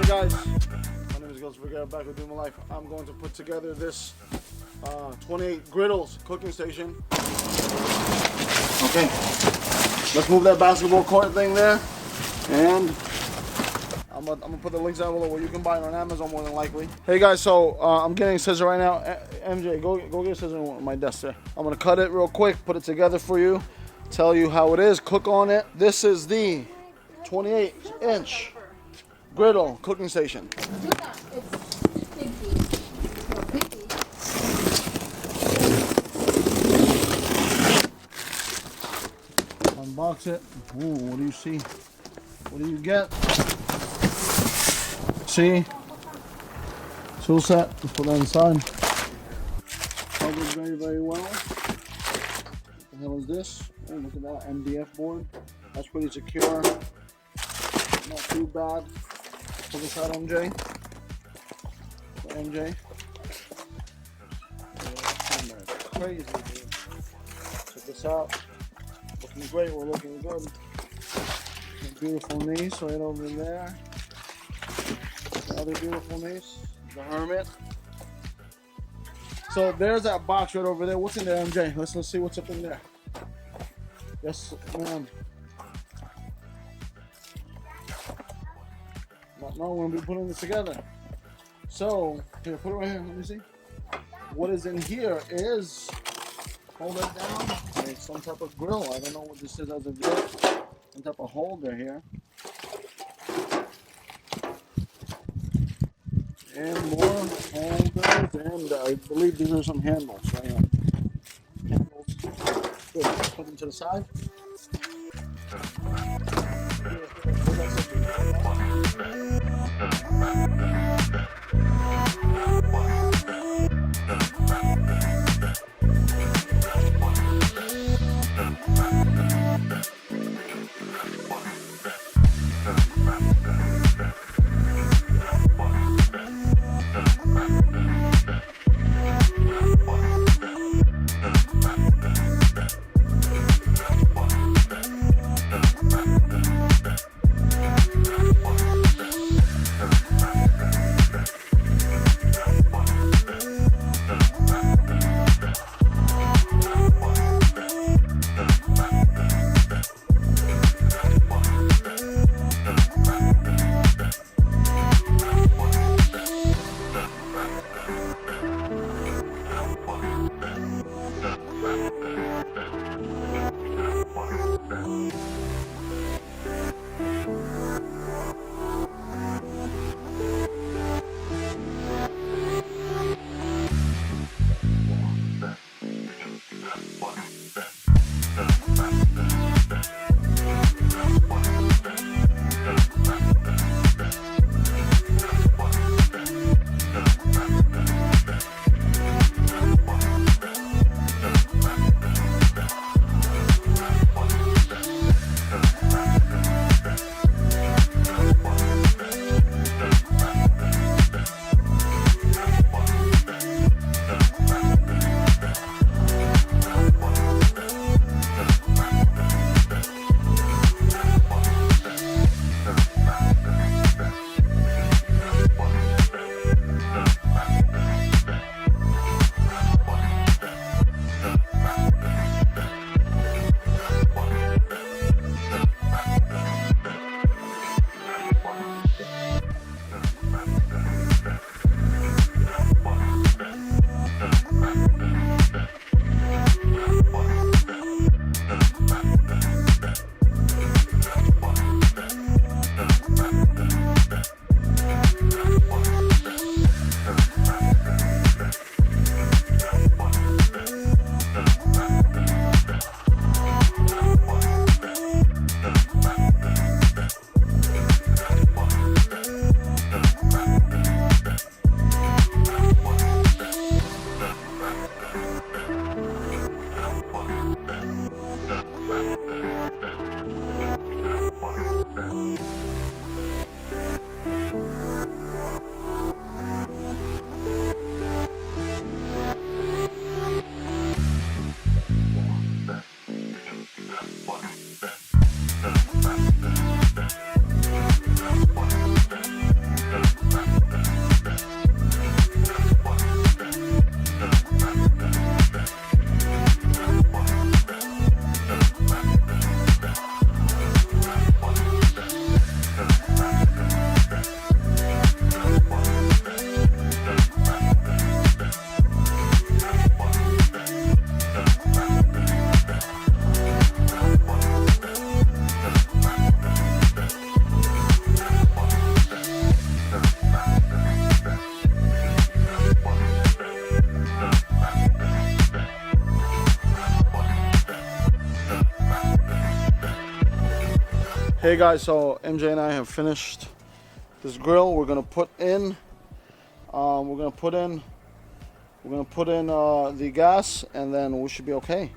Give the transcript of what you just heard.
Guys, my name is Gilsar Vergara, back with Doing My Life. I'm going to put together this 28 griddles cooking station. Okay, let's move that basketball court thing there, and I'm gonna put the links down below where you can buy it on Amazon more than likely. Hey guys, so I'm getting a scissor right now. MJ, go get a scissor on my desk there. I'm gonna cut it real quick, put it together for you, tell you how it is, cook on it. This is the 28-inch griddle cooking station. Unbox it. Ooh, what do you see? What do you get? See? Tool set. Let's put that inside. Covered very, very well. What the hell is this? Oh, look at that MDF board. That's pretty secure. Not too bad. Pull this out, MJ. MJ. Crazy, dude. Check this out. Looking great. We're looking good. Beautiful niece right over there. The other beautiful niece, the Hermit. So there's that box right over there. What's in there, MJ? Let's see what's up in there. Yes, man. No, we're gonna be putting this together. So here, put it right here. Let me see. What is in here is, hold it down. It's some type of grill. I don't know what this is as of yet. Some type of holder here. And more holders, and I believe these are some handles right here. Handles. Good. Put them to the side. Hey guys, so MJ and I have finished this grill. We're gonna put in the gas, and then we should be okay.